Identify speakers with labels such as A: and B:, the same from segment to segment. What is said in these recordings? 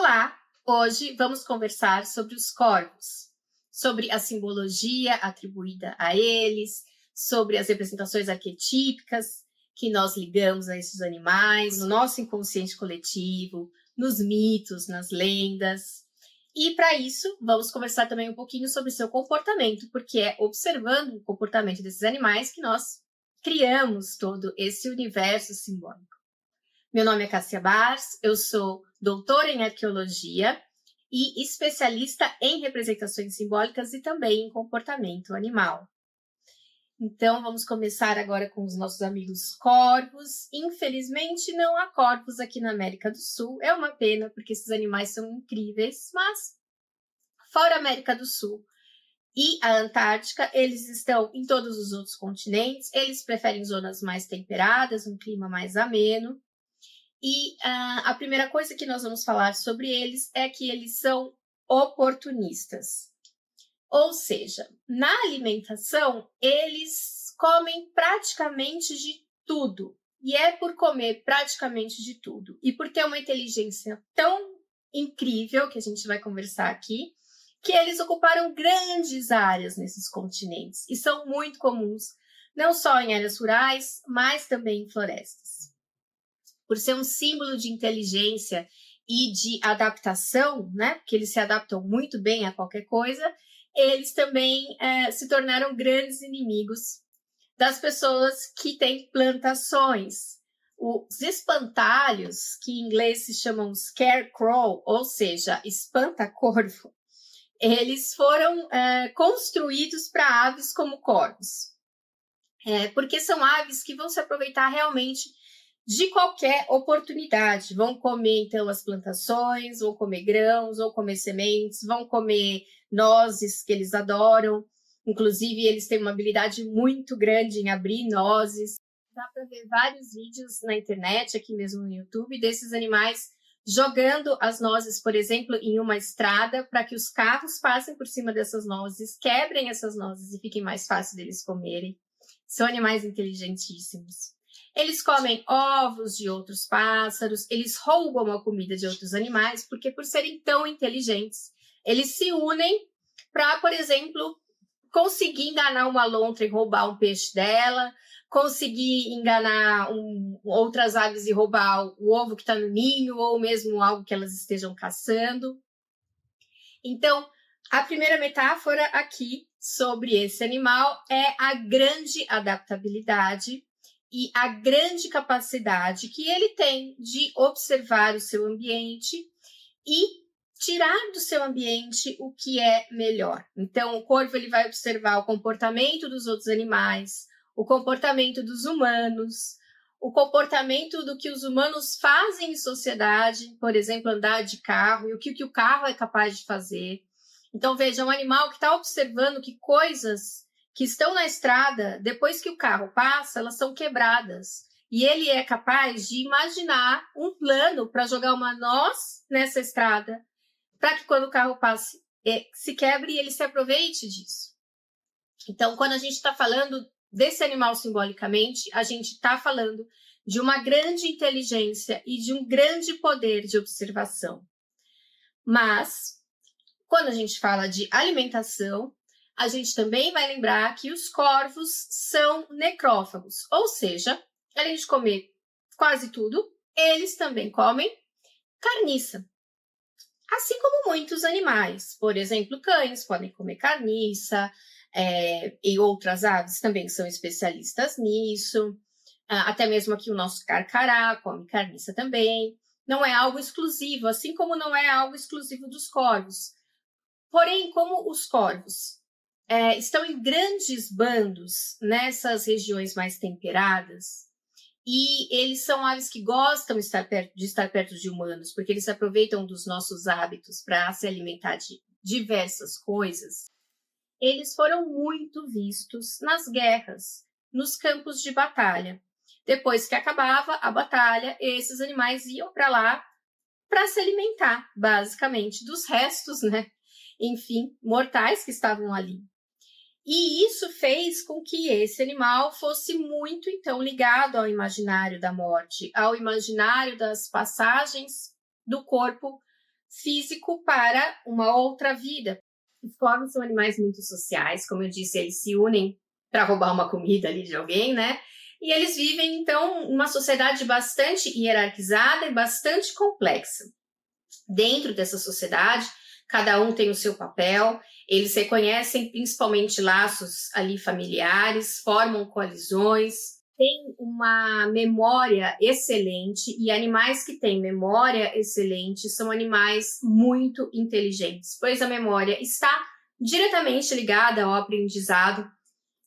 A: Olá! Hoje vamos conversar sobre os corvos, sobre a simbologia atribuída a eles, sobre as representações arquetípicas que nós ligamos a esses animais, no nosso inconsciente coletivo, nos mitos, nas lendas. E para isso, vamos conversar também um pouquinho sobre seu comportamento, porque é observando o comportamento desses animais que nós criamos todo esse universo simbólico. Meu nome é Cássia Bars, eu sou doutora em arqueologia e especialista em representações simbólicas e também em comportamento animal. Então, vamos começar agora com os nossos amigos corvos. Infelizmente, não há corvos aqui na América do Sul. É uma pena, porque esses animais são incríveis, mas fora a América do Sul e a Antártica, eles estão em todos os outros continentes. Eles preferem zonas mais temperadas, um clima mais ameno. E a primeira coisa que nós vamos falar sobre eles é que eles são oportunistas. Ou seja, na alimentação, eles comem praticamente de tudo. E é por comer praticamente de tudo. E por ter uma inteligência tão incrível, que a gente vai conversar aqui, que eles ocuparam grandes áreas nesses continentes. E são muito comuns, não só em áreas rurais, mas também em florestas. Por ser um símbolo de inteligência e de adaptação, né? Porque eles se adaptam muito bem a qualquer coisa, eles também se tornaram grandes inimigos das pessoas que têm plantações. Os espantalhos, que em inglês se chamam scarecrow, ou seja, espanta-corvo, eles foram construídos para aves como corvos. Porque são aves que vão se aproveitar realmente de qualquer oportunidade. Vão comer, então, as plantações, vão comer grãos, vão comer sementes, vão comer nozes, que eles adoram. Inclusive, eles têm uma habilidade muito grande em abrir nozes. Dá para ver vários vídeos na internet, aqui mesmo no YouTube, desses animais jogando as nozes, por exemplo, em uma estrada, para que os carros passem por cima dessas nozes, quebrem essas nozes e fiquem mais fácil deles comerem. São animais inteligentíssimos. Eles comem ovos de outros pássaros, eles roubam a comida de outros animais, porque por serem tão inteligentes, eles se unem para, por exemplo, conseguir enganar uma lontra e roubar um peixe dela, conseguir enganar outras aves e roubar o ovo que está no ninho, ou mesmo algo que elas estejam caçando. Então, a primeira metáfora aqui sobre esse animal é a grande adaptabilidade e a grande capacidade que ele tem de observar o seu ambiente e tirar do seu ambiente o que é melhor. Então, o corvo ele vai observar o comportamento dos outros animais, o comportamento dos humanos, o comportamento do que os humanos fazem em sociedade, por exemplo, andar de carro, e o que o carro é capaz de fazer. Então, veja, um animal que está observando que coisas que estão na estrada, depois que o carro passa, elas são quebradas. E ele é capaz de imaginar um plano para jogar uma noz nessa estrada, para que quando o carro passe, se quebre e ele se aproveite disso. Então, quando a gente está falando desse animal simbolicamente, a gente está falando de uma grande inteligência e de um grande poder de observação. Mas, quando a gente fala de alimentação, a gente também vai lembrar que os corvos são necrófagos, ou seja, além de comer quase tudo, eles também comem carniça. Assim como muitos animais, por exemplo, cães podem comer carniça, e outras aves também são especialistas nisso, até mesmo aqui o nosso carcará come carniça também. Não é algo exclusivo, assim como não é algo exclusivo dos corvos. Porém, como os corvos estão em grandes bandos nessas regiões mais temperadas, e eles são aves que gostam de estar perto de humanos, porque eles se aproveitam dos nossos hábitos para se alimentar de diversas coisas. Eles foram muito vistos nas guerras, nos campos de batalha. Depois que acabava a batalha, esses animais iam para lá para se alimentar, basicamente, dos restos, né? Enfim, mortais que estavam ali. E isso fez com que esse animal fosse muito, então, ligado ao imaginário da morte, ao imaginário das passagens do corpo físico para uma outra vida. Os corvos são animais muito sociais, como eu disse, eles se unem para roubar uma comida ali de alguém, né? E eles vivem, então, uma sociedade bastante hierarquizada e bastante complexa. Dentro dessa sociedade, cada um tem o seu papel, eles reconhecem principalmente laços ali familiares, formam coalizões, têm uma memória excelente, e animais que têm memória excelente são animais muito inteligentes, pois a memória está diretamente ligada ao aprendizado.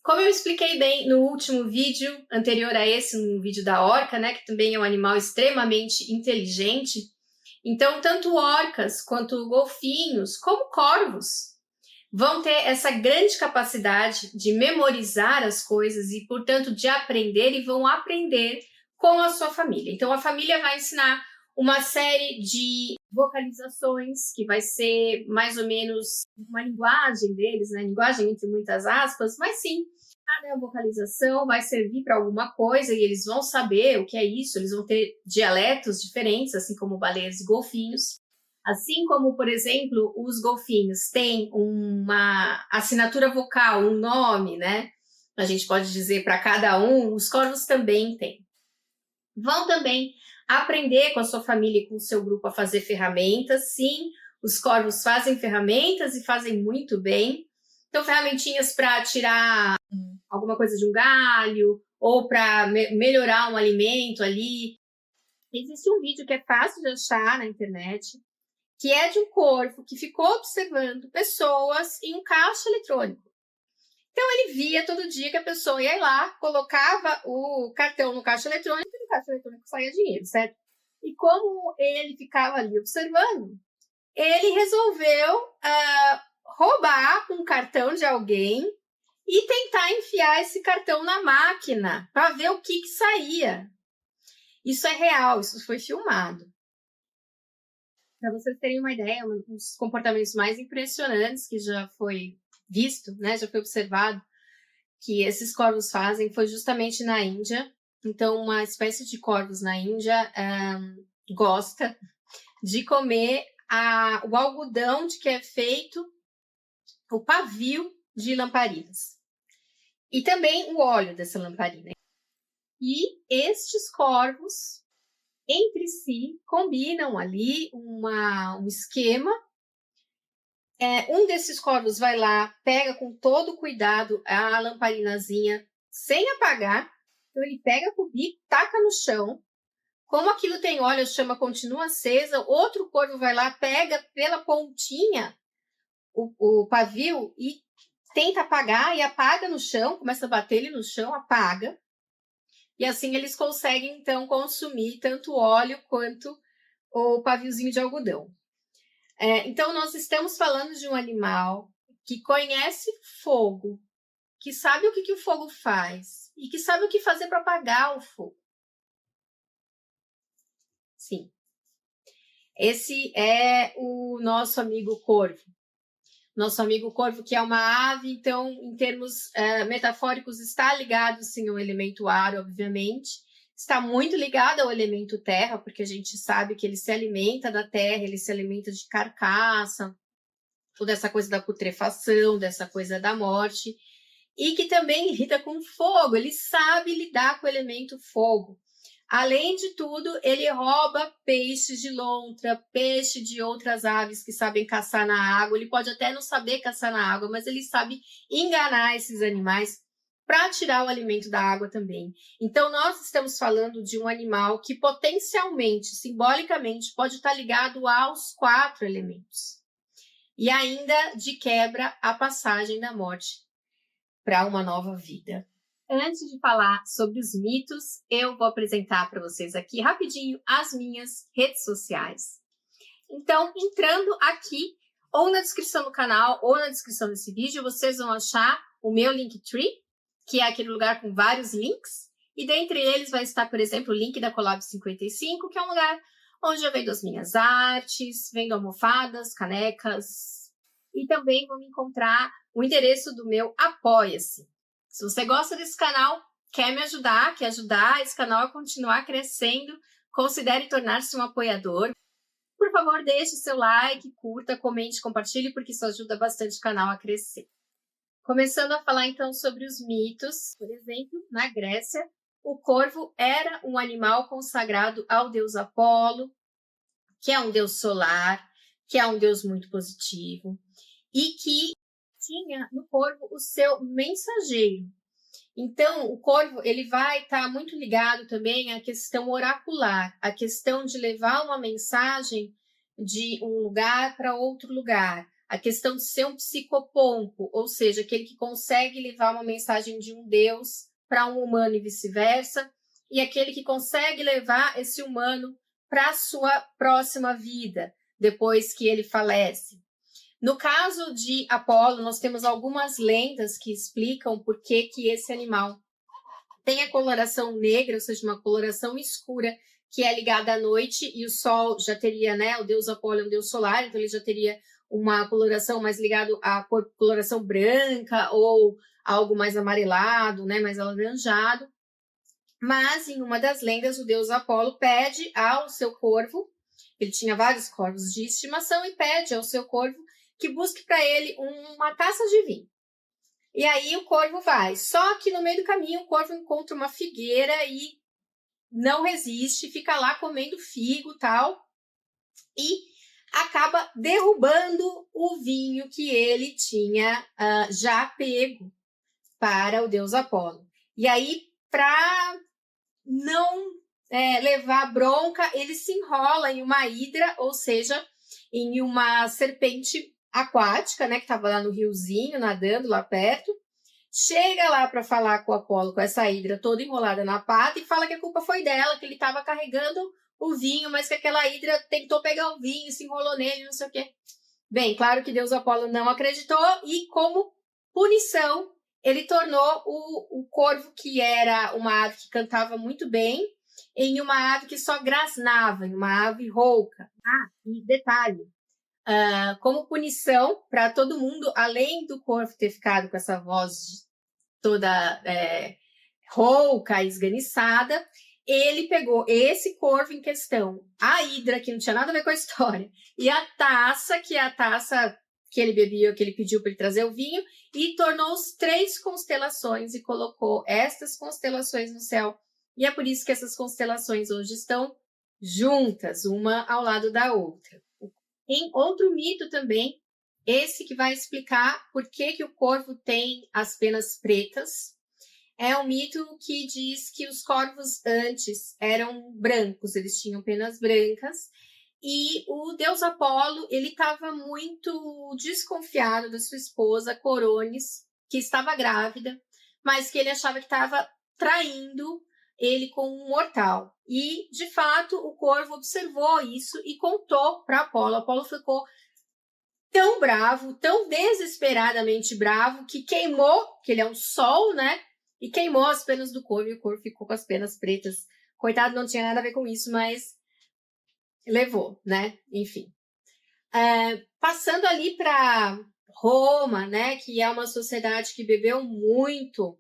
A: Como eu expliquei bem no último vídeo, anterior a esse, no vídeo da orca, né, que também é um animal extremamente inteligente, então tanto orcas quanto golfinhos, como corvos, vão ter essa grande capacidade de memorizar as coisas e, portanto, de aprender, e vão aprender com a sua família. Então, a família vai ensinar uma série de vocalizações, que vai ser mais ou menos uma linguagem deles, né? Linguagem entre muitas aspas, mas sim, cada vocalização vai servir para alguma coisa e eles vão saber o que é isso, eles vão ter dialetos diferentes, assim como baleias e golfinhos. Assim como, por exemplo, os golfinhos têm uma assinatura vocal, um nome, né? A gente pode dizer para cada um, os corvos também têm. Vão também aprender com a sua família e com o seu grupo a fazer ferramentas. Sim, os corvos fazem ferramentas e fazem muito bem. Então, ferramentinhas para tirar alguma coisa de um galho ou para melhorar um alimento ali. Existe um vídeo que é fácil de achar na internet, que é de um corvo que ficou observando pessoas em um caixa eletrônico. Então, ele via todo dia que a pessoa ia lá, colocava o cartão no caixa eletrônico e no caixa eletrônico saía dinheiro, certo? E como ele ficava ali observando, ele resolveu roubar um cartão de alguém e tentar enfiar esse cartão na máquina para ver o que saía. Isso é real, isso foi filmado. Para vocês terem uma ideia, um dos comportamentos mais impressionantes que já foi visto, né, já foi observado, que esses corvos fazem, foi justamente na Índia. Então, uma espécie de corvos na Índia gosta de comer o algodão de que é feito o pavio de lamparinas. E também o óleo dessa lamparina. E estes corvos, entre si, combinam ali um esquema. Um desses corvos vai lá, pega com todo cuidado a lamparinazinha sem apagar. Então ele pega com o bico, taca no chão. Como aquilo tem óleo, a chama continua acesa. Outro corvo vai lá, pega pela pontinha o pavio e tenta apagar, e apaga no chão, começa a bater ele no chão, apaga. E assim eles conseguem, então, consumir tanto o óleo quanto o paviozinho de algodão. Então, nós estamos falando de um animal que conhece fogo, que sabe o que o fogo faz e que sabe o que fazer para apagar o fogo. Sim. Esse é o nosso amigo corvo. Nosso amigo corvo, que é uma ave, então, em termos metafóricos, está ligado, sim, ao elemento ar, obviamente. Está muito ligado ao elemento terra, porque a gente sabe que ele se alimenta da terra, ele se alimenta de carcaça, toda essa coisa da putrefação, dessa coisa da morte, e que também lida com fogo, ele sabe lidar com o elemento fogo. Além de tudo, ele rouba peixes de lontra, peixe de outras aves que sabem caçar na água. Ele pode até não saber caçar na água, mas ele sabe enganar esses animais para tirar o alimento da água também. Então, nós estamos falando de um animal que potencialmente, simbolicamente, pode estar ligado aos 4 elementos. E ainda, de quebra, a passagem da morte para uma nova vida. Antes de falar sobre os mitos, eu vou apresentar para vocês aqui rapidinho as minhas redes sociais. Então, entrando aqui, ou na descrição do canal, ou na descrição desse vídeo, vocês vão achar o meu Linktree, que é aquele lugar com vários links, e dentre eles vai estar, por exemplo, o link da Collab 55, que é um lugar onde eu vendo as minhas artes, vendo almofadas, canecas, e também vão encontrar o endereço do meu Apoia-se. Se você gosta desse canal, quer me ajudar, quer ajudar esse canal a continuar crescendo, considere tornar-se um apoiador. Por por favor, deixe seu like, curta, comente, compartilhe, porque isso ajuda bastante o canal a crescer. Começando a falar, então, sobre os mitos. Por exemplo, na Grécia, o corvo era um animal consagrado ao deus Apolo, que é um deus solar, que é um deus muito positivo, e que tinha no corvo o seu mensageiro. Então, o corvo ele vai estar muito ligado também à questão oracular, à questão de levar uma mensagem de um lugar para outro lugar, a questão de ser um psicopompo, ou seja, aquele que consegue levar uma mensagem de um deus para um humano e vice-versa, e aquele que consegue levar esse humano para a sua próxima vida, depois que ele falece. No caso de Apolo, nós temos algumas lendas que explicam por que esse animal tem a coloração negra, ou seja, uma coloração escura, que é ligada à noite, e o sol já teria, né, o deus Apolo é um deus solar, então ele já teria uma coloração mais ligada à coloração branca, ou algo mais amarelado, né, mais alaranjado. Mas, em uma das lendas, o deus Apolo pede ao seu corvo, ele tinha vários corvos de estimação, e pede ao seu corvo que busque para ele uma taça de vinho. E aí o corvo vai. Só que no meio do caminho o corvo encontra uma figueira e não resiste, fica lá comendo figo e tal, e acaba derrubando o vinho que ele tinha já pego para o deus Apolo. E aí, para não levar bronca, ele se enrola em uma hidra, ou seja, em uma serpente aquática, né, que estava lá no riozinho, nadando lá perto, chega lá para falar com o Apolo, com essa hidra toda enrolada na pata, e fala que a culpa foi dela, que ele estava carregando o vinho, mas que aquela hidra tentou pegar o vinho, se enrolou nele, não sei o quê. Bem, claro que Deus Apolo não acreditou, e como punição, ele tornou o corvo, que era uma ave que cantava muito bem, em uma ave que só grasnava, em uma ave rouca. E detalhe, como punição para todo mundo, além do corvo ter ficado com essa voz toda rouca, esganiçada, ele pegou esse corvo em questão, a hidra, que não tinha nada a ver com a história, e a taça, que é a taça que ele bebia, que ele pediu para ele trazer o vinho, e tornou os 3 constelações e colocou estas constelações no céu. E é por isso que essas constelações hoje estão juntas, uma ao lado da outra. Em outro mito também, esse que vai explicar por que o corvo tem as penas pretas, é um mito que diz que os corvos antes eram brancos, eles tinham penas brancas, e o deus Apolo, ele estava muito desconfiado da sua esposa, Coronis, que estava grávida, mas que ele achava que estava traindo ele com um mortal. E, de fato, o corvo observou isso e contou para Apolo. Apolo ficou tão bravo, tão desesperadamente bravo, que queimou, que ele é um sol, né? E queimou as penas do corvo, e o corvo ficou com as penas pretas. Coitado, não tinha nada a ver com isso, mas levou, né? Enfim. Passando ali para Roma, né? Que é uma sociedade que bebeu muito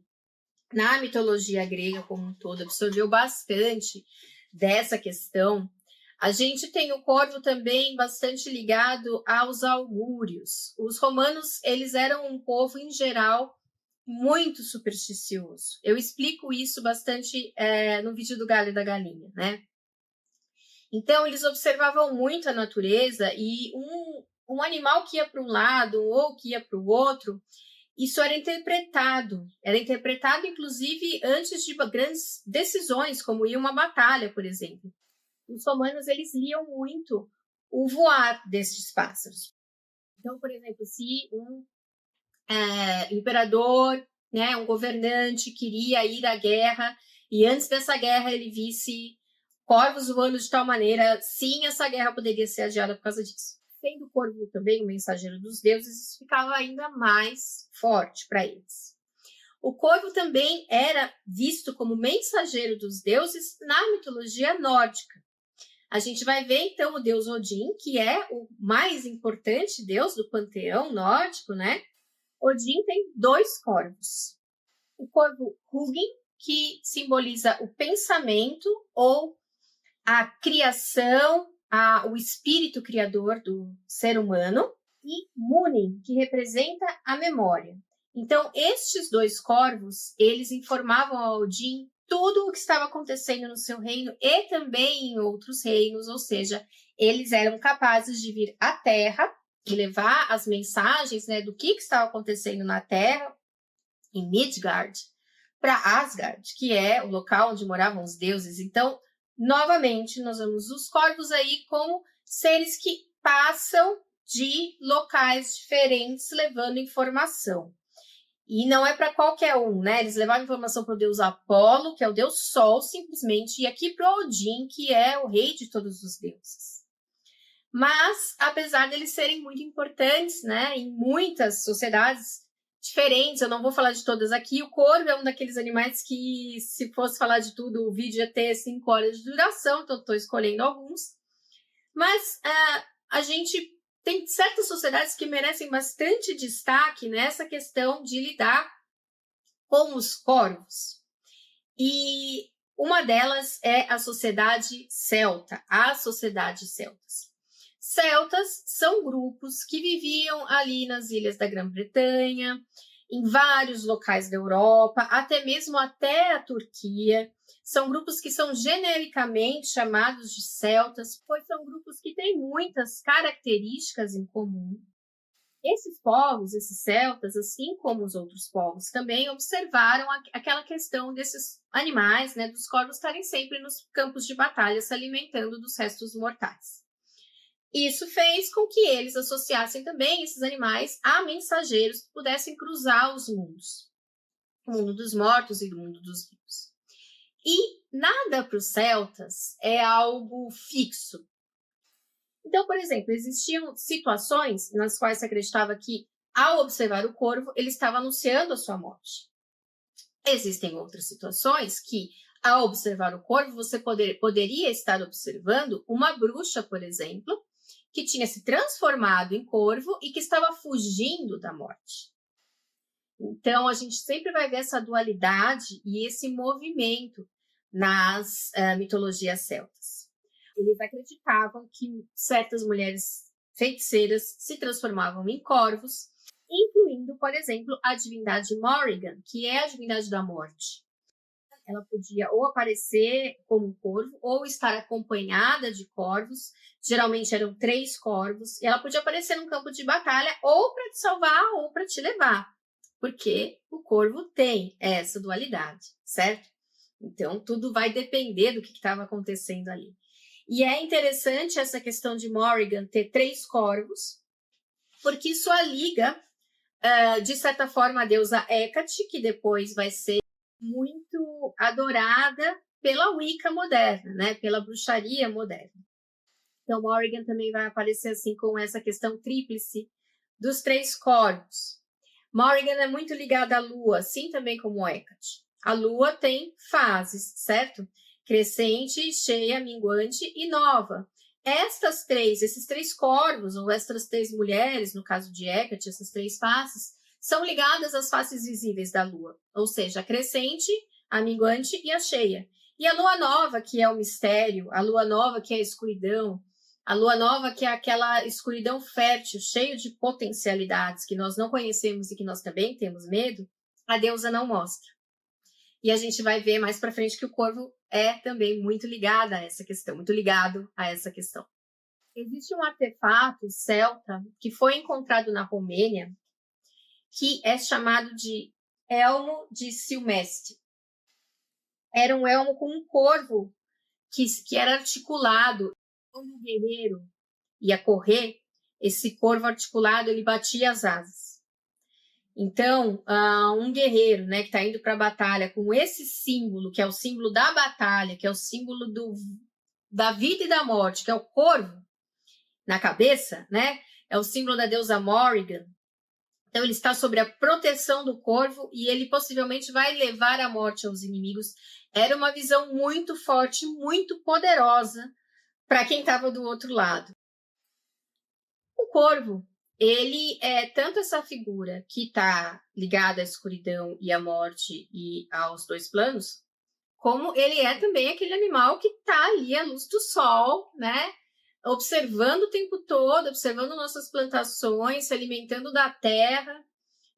A: na mitologia grega como um todo, absorveu bastante dessa questão. A gente tem o corvo também bastante ligado aos augúrios. Os romanos, eles eram um povo, em geral, muito supersticioso. Eu explico isso bastante no vídeo do Galho e da Galinha, né? Então, eles observavam muito a natureza, e um animal que ia para um lado ou que ia para o outro, isso era interpretado inclusive antes de grandes decisões, como ir uma batalha, por exemplo. Os romanos, eles liam muito o voar destes pássaros. Então, por exemplo, se um imperador, né, um governante queria ir à guerra, e antes dessa guerra ele visse corvos voando de tal maneira, sim, essa guerra poderia ser adiada por causa disso. Sendo o corvo também o mensageiro dos deuses, isso ficava ainda mais forte para eles. O corvo também era visto como mensageiro dos deuses na mitologia nórdica. A gente vai ver, então, o deus Odin, que é o mais importante deus do panteão nórdico, né? Odin tem 2 corvos. O corvo Hugin, que simboliza o pensamento ou a criação o espírito criador do ser humano, e Munin, que representa a memória. Então, estes dois corvos, eles informavam a Odin tudo o que estava acontecendo no seu reino e também em outros reinos, ou seja, eles eram capazes de vir à Terra e levar as mensagens, né, do que estava acontecendo na Terra, em Midgard, para Asgard, que é o local onde moravam os deuses. Então, novamente, nós vemos os corvos aí como seres que passam de locais diferentes levando informação. E não é para qualquer um, né? Eles levavam informação para o deus Apolo, que é o deus Sol, simplesmente, e aqui para Odin, que é o rei de todos os deuses. Mas, apesar deles serem muito importantes, né, em muitas sociedades diferentes, eu não vou falar de todas aqui, o corvo é um daqueles animais que, se fosse falar de tudo, o vídeo ia ter 5 horas de duração, então estou escolhendo alguns. Mas a gente tem certas sociedades que merecem bastante destaque nessa questão de lidar com os corvos. E uma delas é a sociedade celta, as sociedades celtas. Celtas são grupos que viviam ali nas ilhas da Grã-Bretanha, em vários locais da Europa, até mesmo até a Turquia. São grupos que são genericamente chamados de celtas, pois são grupos que têm muitas características em comum. Esses povos, esses celtas, assim como os outros povos, também observaram aquela questão desses animais, né, dos corvos estarem sempre nos campos de batalha se alimentando dos restos mortais. Isso fez com que eles associassem também esses animais a mensageiros que pudessem cruzar os mundos, o mundo dos mortos e o mundo dos vivos. E nada para os celtas é algo fixo. Então, por exemplo, existiam situações nas quais se acreditava que, ao observar o corvo, ele estava anunciando a sua morte. Existem outras situações que, ao observar o corvo, você poderia estar observando uma bruxa, por exemplo, que tinha se transformado em corvo e que estava fugindo da morte. Então, a gente sempre vai ver essa dualidade e esse movimento nas mitologias celtas. Eles acreditavam que certas mulheres feiticeiras se transformavam em corvos, incluindo, por exemplo, a divindade Morrigan, que é a divindade da morte. Ela podia ou aparecer como um corvo ou estar acompanhada de corvos, geralmente eram 3 corvos, e ela podia aparecer num campo de batalha ou para te salvar ou para te levar, porque o corvo tem essa dualidade, certo? Então, tudo vai depender do que estava acontecendo ali. E é interessante essa questão de Morrigan ter 3 corvos, porque isso a liga, de certa forma, a deusa Hecate, que depois vai ser muito adorada pela Wicca moderna, né? Pela bruxaria moderna. Então, Morrigan também vai aparecer assim com essa questão tríplice dos 3 corvos. Morrigan é muito ligada à lua, assim também como Hecate. A lua tem fases, certo? Crescente, cheia, minguante e nova. Esses 3 corvos, ou estas 3 mulheres, no caso de Hecate, essas 3 faces, são ligadas às faces visíveis da lua, ou seja, a crescente, a minguante e a cheia. E a lua nova, que é o mistério, a lua nova, que é a escuridão, a lua nova, que é aquela escuridão fértil, cheio de potencialidades que nós não conhecemos e que nós também temos medo, a deusa não mostra. E a gente vai ver mais para frente que o corvo é também muito ligado a essa questão, muito ligado a essa questão. Existe um artefato celta que foi encontrado na Romênia, que é chamado de elmo de Silmestre. Era um elmo com um corvo que era articulado. Quando o guerreiro ia correr, esse corvo articulado ele batia as asas. Então, um guerreiro, né, que está indo para a batalha com esse símbolo, que é o símbolo da batalha, que é o símbolo da vida e da morte, que é o corvo na cabeça, né, é o símbolo da deusa Morrigan. Então, ele está sobre a proteção do corvo e ele possivelmente vai levar a morte aos inimigos. Era uma visão muito forte, muito poderosa para quem estava do outro lado. O corvo, ele é tanto essa figura que está ligada à escuridão e à morte e aos 2 planos, como ele é também aquele animal que está ali à luz do sol, né? observando o tempo todo, observando nossas plantações, se alimentando da terra.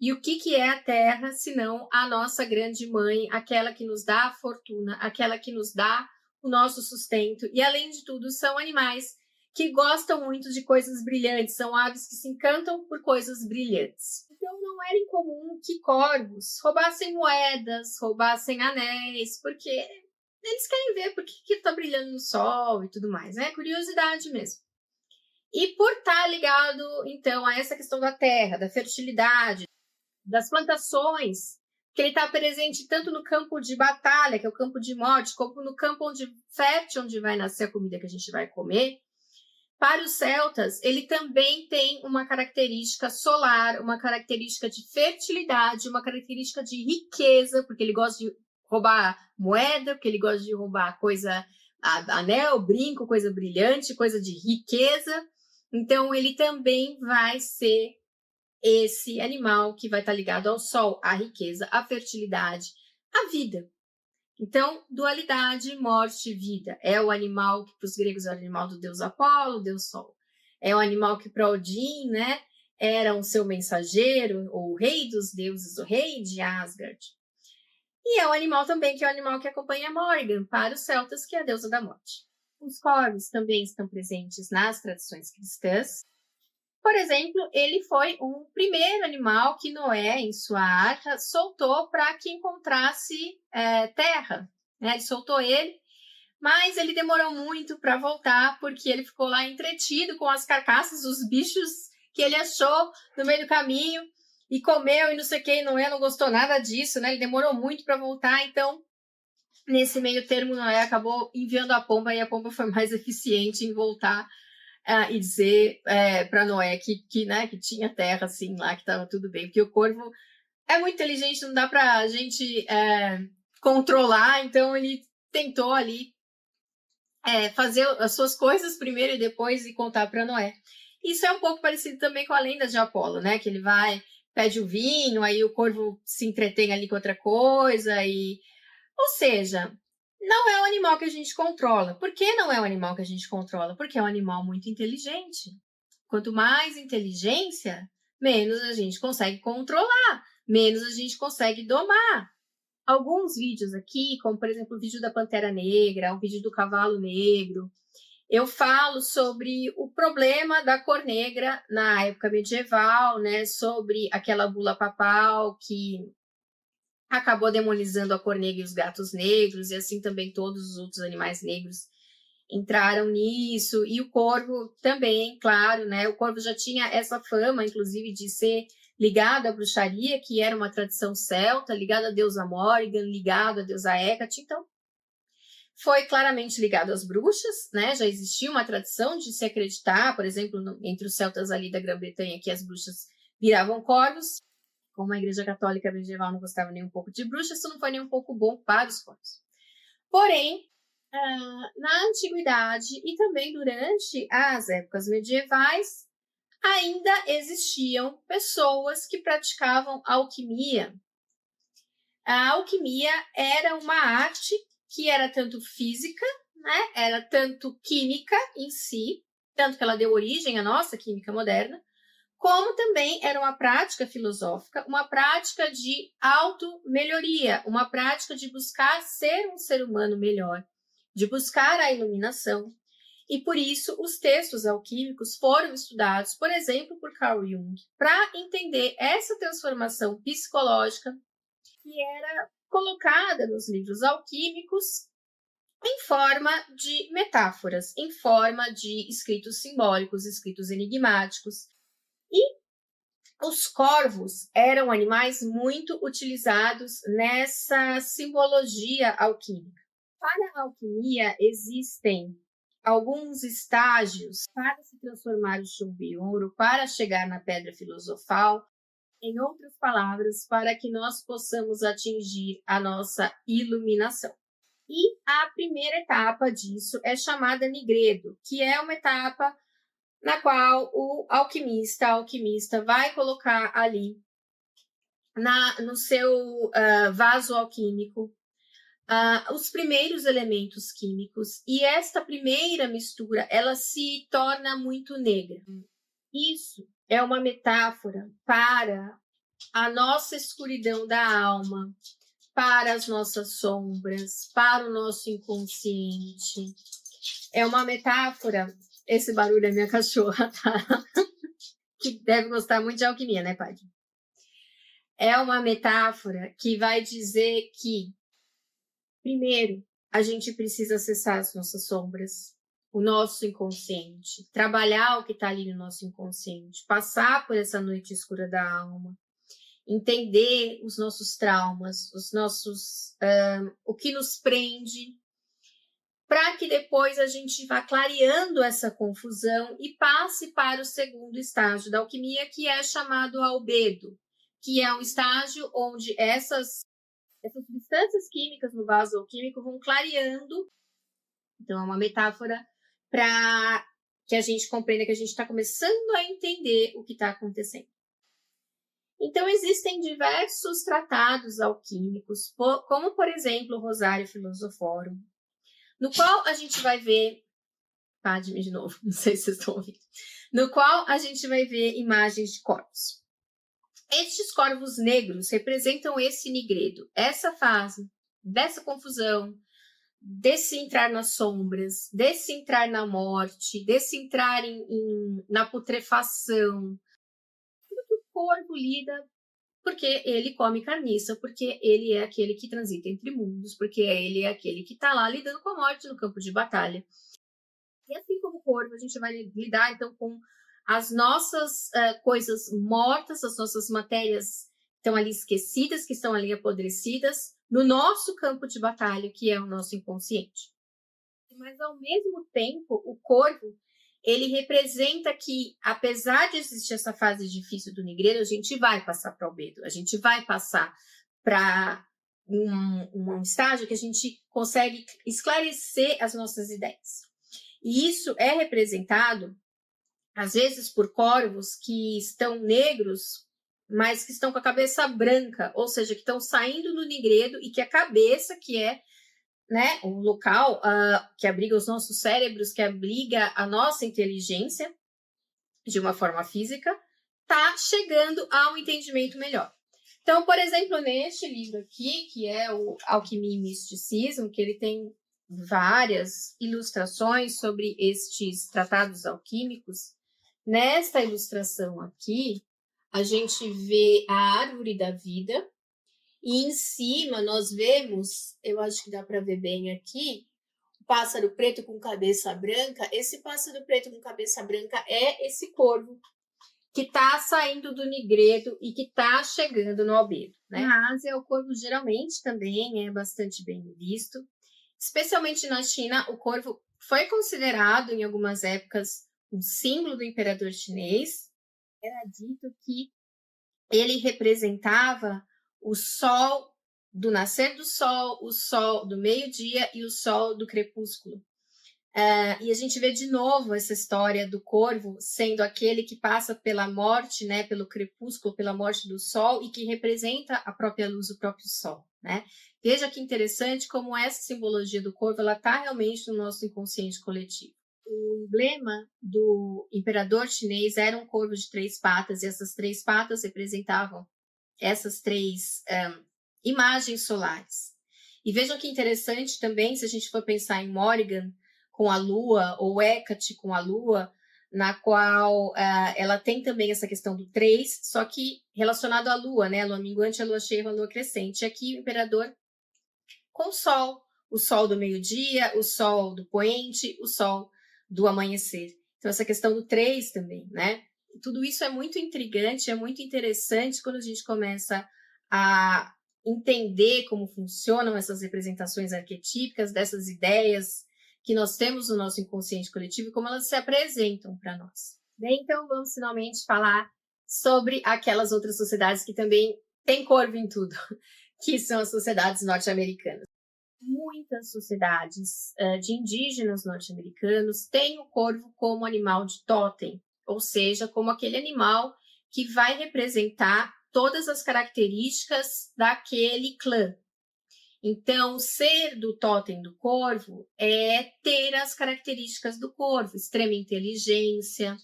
A: E o que é a terra, senão a nossa grande mãe, aquela que nos dá a fortuna, aquela que nos dá o nosso sustento. E, além de tudo, são animais que gostam muito de coisas brilhantes, são aves que se encantam por coisas brilhantes. Então, não era incomum que corvos roubassem moedas, roubassem anéis, porque eles querem ver por que está brilhando no sol e tudo mais, né? Curiosidade mesmo. E por estar ligado, então, a essa questão da terra, da fertilidade, das plantações, que ele está presente tanto no campo de batalha, que é o campo de morte, como no campo fértil, onde vai nascer a comida que a gente vai comer. Para os celtas, ele também tem uma característica solar, uma característica de fertilidade, uma característica de riqueza, porque ele gosta de roubar moeda, porque ele gosta de roubar coisa, anel, brinco, coisa brilhante, coisa de riqueza. Então, ele também vai ser esse animal que vai estar ligado ao sol, à riqueza, à fertilidade, à vida. Então, dualidade, morte e vida. É o animal que para os gregos é o animal do deus Apolo, deus Sol. É o animal que para Odin, né, era o seu mensageiro, o rei dos deuses, o rei de Asgard. E é o animal também que é o animal que acompanha Morgan para os celtas, que é a deusa da morte. Os corvos também estão presentes nas tradições cristãs. Por exemplo, ele foi o primeiro animal que Noé, em sua arca, soltou para que encontrasse terra. Né? Ele soltou ele, mas ele demorou muito para voltar, porque ele ficou lá entretido com as carcaças dos bichos que ele achou no meio do caminho e comeu e não sei o que, e Noé não gostou nada disso, né? Ele demorou muito para voltar, então nesse meio termo Noé acabou enviando a pomba e a pomba foi mais eficiente em voltar e dizer para Noé que, né, que tinha terra assim lá, que estava tudo bem, porque o corvo é muito inteligente, não dá para a gente controlar, então ele tentou ali fazer as suas coisas primeiro e depois e contar para Noé. Isso é um pouco parecido também com a lenda de Apolo, né, que ele vai, pede o vinho, aí o corvo se entretém ali com outra coisa, ou seja, não é um animal que a gente controla. Por que não é um animal que a gente controla? Porque é um animal muito inteligente. Quanto mais inteligência, menos a gente consegue controlar, menos a gente consegue domar. Alguns vídeos aqui, como por exemplo o vídeo da Pantera Negra, o vídeo do Cavalo Negro, eu falo sobre o problema da cor negra na época medieval, né? Sobre aquela bula papal que acabou demonizando a cor negra e os gatos negros, e assim também todos os outros animais negros entraram nisso, e o corvo também, claro, né? O corvo já tinha essa fama, inclusive, de ser ligado à bruxaria, que era uma tradição celta, ligado à deusa Morrigan, ligado à deusa Hecate, então foi claramente ligado às bruxas, né? Já existia uma tradição de se acreditar, por exemplo, entre os celtas ali da Grã-Bretanha, que as bruxas viravam corvos. Como a Igreja Católica medieval não gostava nem um pouco de bruxas, isso não foi nem um pouco bom para os corvos. Porém, na antiguidade e também durante as épocas medievais, ainda existiam pessoas que praticavam alquimia. A alquimia era uma arte que era tanto física, né? Era tanto química em si, tanto que ela deu origem à nossa química moderna, como também era uma prática filosófica, uma prática de auto-melhoria, uma prática de buscar ser um ser humano melhor, de buscar a iluminação. E por isso os textos alquímicos foram estudados, por exemplo, por Carl Jung, para entender essa transformação psicológica que era colocada nos livros alquímicos em forma de metáforas, em forma de escritos simbólicos, escritos enigmáticos. E os corvos eram animais muito utilizados nessa simbologia alquímica. Para a alquimia, existem alguns estágios para se transformar o chumbo em ouro, para chegar na pedra filosofal, em outras palavras, para que nós possamos atingir a nossa iluminação. E a primeira etapa disso é chamada nigredo, que é uma etapa na qual a alquimista vai colocar ali no seu vaso alquímico os primeiros elementos químicos, e esta primeira mistura, ela se torna muito negra. Isso é uma metáfora para a nossa escuridão da alma, para as nossas sombras, para o nosso inconsciente. É uma metáfora, esse barulho é minha cachorra, tá? Que deve gostar muito de alquimia, né, Padre? É uma metáfora que vai dizer que, primeiro, a gente precisa acessar as nossas sombras, o nosso inconsciente, trabalhar o que está ali no nosso inconsciente, passar por essa noite escura da alma, entender os nossos traumas, o que nos prende, para que depois a gente vá clareando essa confusão e passe para o segundo estágio da alquimia, que é chamado albedo, que é um estágio onde essas substâncias químicas no vaso alquímico vão clareando. Então, é uma metáfora para que a gente compreenda que a gente está começando a entender o que está acontecendo. Então, existem diversos tratados alquímicos, como, por exemplo, o Rosário Philosophiorum, no qual a gente vai ver... Padme de novo, não sei se vocês estão ouvindo. No qual a gente vai ver imagens de corvos. Estes corvos negros representam esse nigredo, essa fase dessa confusão, desse entrar nas sombras, desse entrar na morte, desse entrar na putrefação. Tudo que o corvo lida, porque ele come carniça, porque ele é aquele que transita entre mundos, porque ele é aquele que está lá lidando com a morte no campo de batalha. E assim como o corvo, a gente vai lidar então com as nossas coisas mortas, as nossas matérias que estão ali esquecidas, que estão ali apodrecidas, no nosso campo de batalha, que é o nosso inconsciente. Mas, ao mesmo tempo, o corvo, ele representa que, apesar de existir essa fase difícil do nigredo, a gente vai passar para o albedo, a gente vai passar para um estágio que a gente consegue esclarecer as nossas ideias. E isso é representado, às vezes, por corvos que estão negros, mas que estão com a cabeça branca, ou seja, que estão saindo do nigredo e que a cabeça, que é, né, o local que abriga os nossos cérebros, que abriga a nossa inteligência de uma forma física, está chegando a um entendimento melhor. Então, por exemplo, neste livro aqui, que é o Alquimia e Misticismo, que ele tem várias ilustrações sobre estes tratados alquímicos, nesta ilustração aqui, a gente vê a árvore da vida, e em cima nós vemos, eu acho que dá para ver bem aqui, o pássaro preto com cabeça branca. Esse pássaro preto com cabeça branca é esse corvo que está saindo do nigredo e que está chegando no albedo, né? Na Ásia, o corvo geralmente também é bastante bem visto. Especialmente na China, o corvo foi considerado, em algumas épocas, um símbolo do imperador chinês. Era dito que ele representava o sol do nascer do sol, o sol do meio-dia e o sol do crepúsculo. E a gente vê de novo essa história do corvo sendo aquele que passa pela morte, né, pelo crepúsculo, pela morte do sol, e que representa a própria luz, o próprio sol, né? Veja que interessante como essa simbologia do corvo está realmente no nosso inconsciente coletivo. O emblema do imperador chinês era um corvo de 3 patas, e essas 3 patas representavam essas 3 imagens solares. E vejam que interessante também, se a gente for pensar em Morrigan com a lua, ou Hecate com a lua, na qual ela tem também essa questão do 3, só que relacionado à lua, né? A lua minguante, a lua cheia, a lua crescente. Aqui o imperador com o sol do meio-dia, o sol do poente, o sol do amanhecer. Então, essa questão do 3 também, né? Tudo isso é muito intrigante, é muito interessante quando a gente começa a entender como funcionam essas representações arquetípicas, dessas ideias que nós temos no nosso inconsciente coletivo e como elas se apresentam para nós. Bem, então vamos finalmente falar sobre aquelas outras sociedades que também têm corvo em tudo, que são as sociedades norte-americanas. Muitas sociedades de indígenas norte-americanos têm o corvo como animal de totem, ou seja, como aquele animal que vai representar todas as características daquele clã. Então, ser do totem do corvo é ter as características do corvo, extrema inteligência,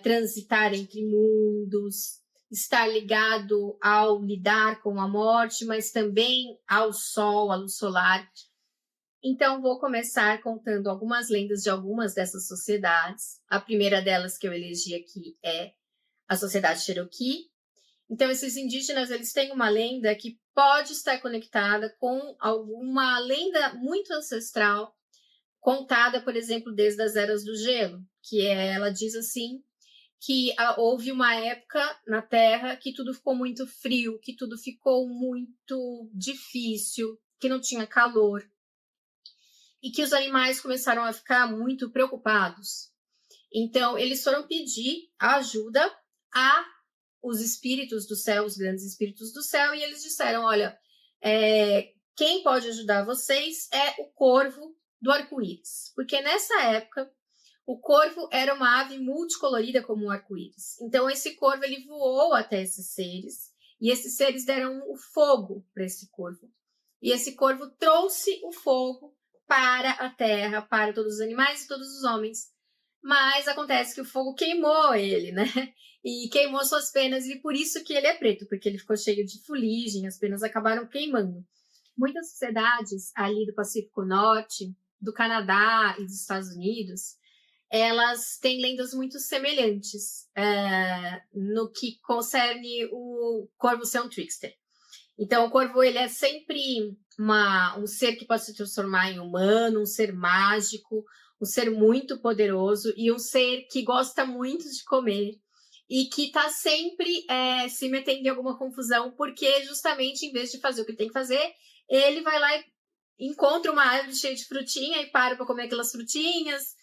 A: transitar entre mundos, estar ligado ao lidar com a morte, mas também ao sol, à luz solar. Então, vou começar contando algumas lendas de algumas dessas sociedades. A primeira delas que eu elegi aqui é a sociedade Cherokee. Então, esses indígenas, eles têm uma lenda que pode estar conectada com alguma lenda muito ancestral, contada, por exemplo, desde as Eras do Gelo, ela diz assim, que houve uma época na Terra que tudo ficou muito frio, que tudo ficou muito difícil, que não tinha calor, e que os animais começaram a ficar muito preocupados. Então, eles foram pedir ajuda a os espíritos do céu, os grandes espíritos do céu, e eles disseram, olha, quem pode ajudar vocês é o corvo do arco-íris, porque nessa época o corvo era uma ave multicolorida como o arco-íris. Então esse corvo ele voou até esses seres, e esses seres deram o fogo para esse corvo. E esse corvo trouxe o fogo para a terra, para todos os animais e todos os homens. Mas acontece que o fogo queimou ele, né? E queimou suas penas, e por isso que ele é preto, porque ele ficou cheio de fuligem, as penas acabaram queimando. Muitas sociedades ali do Pacífico Norte, do Canadá e dos Estados Unidos, elas têm lendas muito semelhantes no que concerne o corvo ser um trickster. Então, o corvo ele é sempre um ser que pode se transformar em humano, um ser mágico, um ser muito poderoso e um ser que gosta muito de comer e que está sempre se metendo em alguma confusão, porque justamente em vez de fazer o que ele tem que fazer, ele vai lá e encontra uma árvore cheia de frutinha e para comer aquelas frutinhas.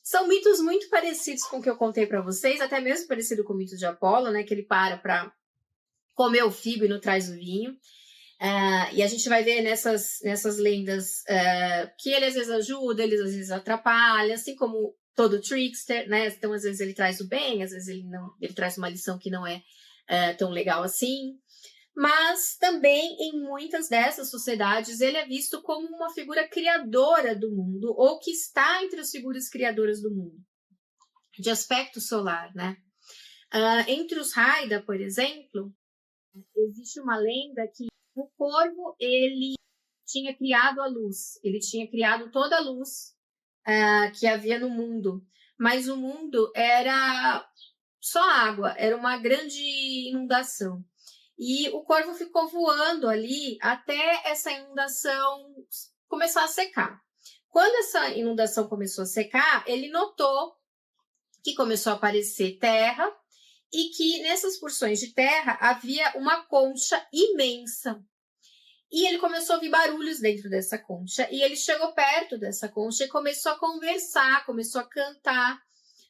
A: São mitos muito parecidos com o que eu contei para vocês, até mesmo parecido com o mito de Apolo, né? Que ele para comer o figo e não traz o vinho. E a gente vai ver nessas lendas que ele às vezes ajuda, ele às vezes atrapalha, assim como todo trickster, né? Então, às vezes ele traz o bem, às vezes ele traz uma lição que não é tão legal assim. Mas também em muitas dessas sociedades ele é visto como uma figura criadora do mundo, ou que está entre as figuras criadoras do mundo, de aspecto solar, né? Entre os Haida, por exemplo, existe uma lenda que o corvo ele tinha criado a luz, ele tinha criado toda a luz que havia no mundo, mas o mundo era só água, era uma grande inundação. E o corvo ficou voando ali até essa inundação começar a secar. Quando essa inundação começou a secar, ele notou que começou a aparecer terra e que nessas porções de terra havia uma concha imensa. E ele começou a ouvir barulhos dentro dessa concha. E ele chegou perto dessa concha e começou a conversar, começou a cantar,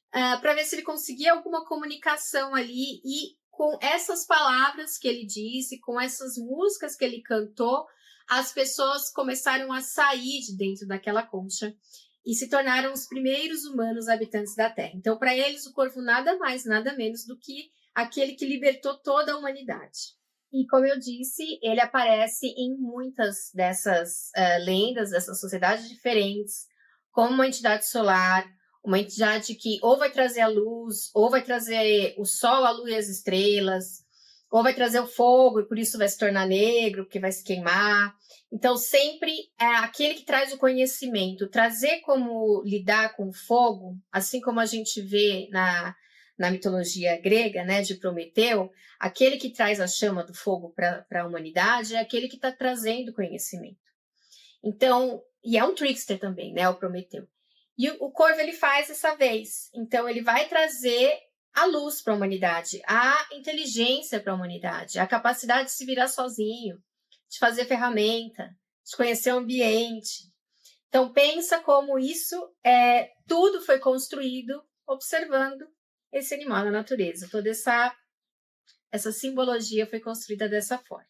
A: para ver se ele conseguia alguma comunicação ali. E com essas palavras que ele disse, com essas músicas que ele cantou, as pessoas começaram a sair de dentro daquela concha e se tornaram os primeiros humanos habitantes da Terra. Então, para eles, o corvo nada mais, nada menos do que aquele que libertou toda a humanidade. E, como eu disse, ele aparece em muitas dessas lendas, dessas sociedades diferentes, como uma entidade solar, uma entidade que ou vai trazer a luz, ou vai trazer o sol, a lua e as estrelas, ou vai trazer o fogo e por isso vai se tornar negro, porque vai se queimar. Então, sempre é aquele que traz o conhecimento. Trazer como lidar com o fogo, assim como a gente vê na mitologia grega, né, de Prometeu, aquele que traz a chama do fogo para a humanidade é aquele que está trazendo conhecimento. Então, e é um trickster também, né, o Prometeu. E o corvo ele faz essa vez. Então, ele vai trazer a luz para a humanidade, a inteligência para a humanidade, a capacidade de se virar sozinho, de fazer ferramenta, de conhecer o ambiente. Então, pensa como isso tudo foi construído observando esse animal na natureza. Toda essa simbologia foi construída dessa forma.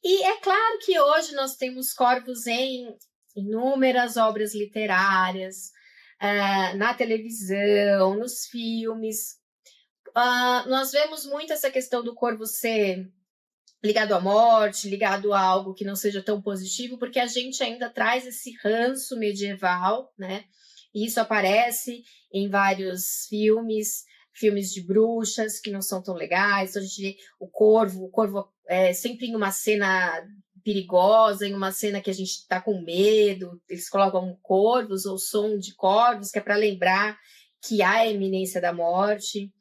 A: E é claro que hoje nós temos corvos em inúmeras obras literárias, na televisão, nos filmes. Nós vemos muito essa questão do corvo ser ligado à morte, ligado a algo que não seja tão positivo, porque a gente ainda traz esse ranço medieval, né? E isso aparece em vários filmes de bruxas que não são tão legais. Então a gente vê o corvo é sempre em uma cena perigosa, em uma cena que a gente está com medo. Eles colocam corvos ou som de corvos, que é para lembrar que há a iminência da morte.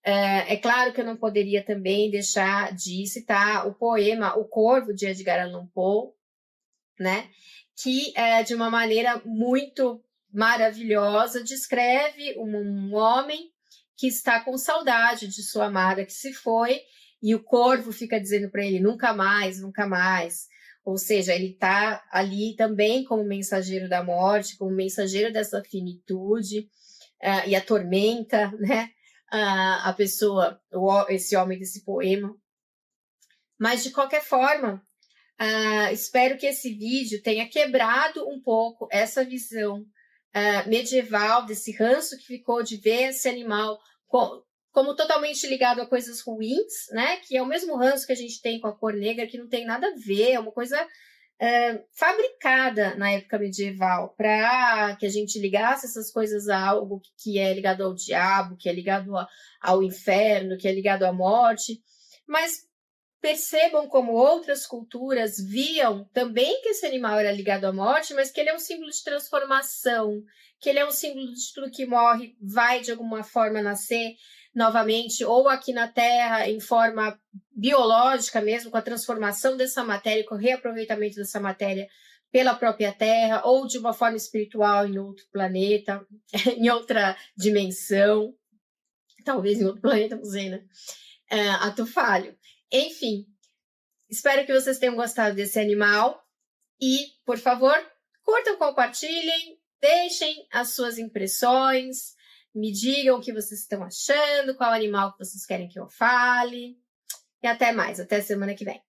A: É claro que eu não poderia também deixar de citar o poema O Corvo, de Edgar Allan Poe, né? Que, de uma maneira muito maravilhosa, descreve um homem que está com saudade de sua amada que se foi, e o corvo fica dizendo para ele, nunca mais, nunca mais. Ou seja, ele está ali também como mensageiro da morte, como mensageiro dessa finitude, e atormenta, né? A pessoa, esse homem desse poema. Mas, de qualquer forma, espero que esse vídeo tenha quebrado um pouco essa visão medieval, desse ranço que ficou de ver esse animal como totalmente ligado a coisas ruins, né? Que é o mesmo ranço que a gente tem com a cor negra, que não tem nada a ver, é uma coisa fabricada na época medieval para que a gente ligasse essas coisas a algo que é ligado ao diabo, que é ligado ao inferno, que é ligado à morte. Mas percebam como outras culturas viam também que esse animal era ligado à morte, mas que ele é um símbolo de transformação, que ele é um símbolo de tudo que morre, vai de alguma forma nascer novamente, ou aqui na Terra, em forma biológica mesmo, com a transformação dessa matéria, com o reaproveitamento dessa matéria pela própria Terra, ou de uma forma espiritual em outro planeta, em outra dimensão, talvez em outro planeta, não sei, né? Ato falho. Enfim, espero que vocês tenham gostado desse animal e, por favor, curtam, compartilhem, deixem as suas impressões, me digam o que vocês estão achando, qual animal que vocês querem que eu fale. E até mais, até semana que vem.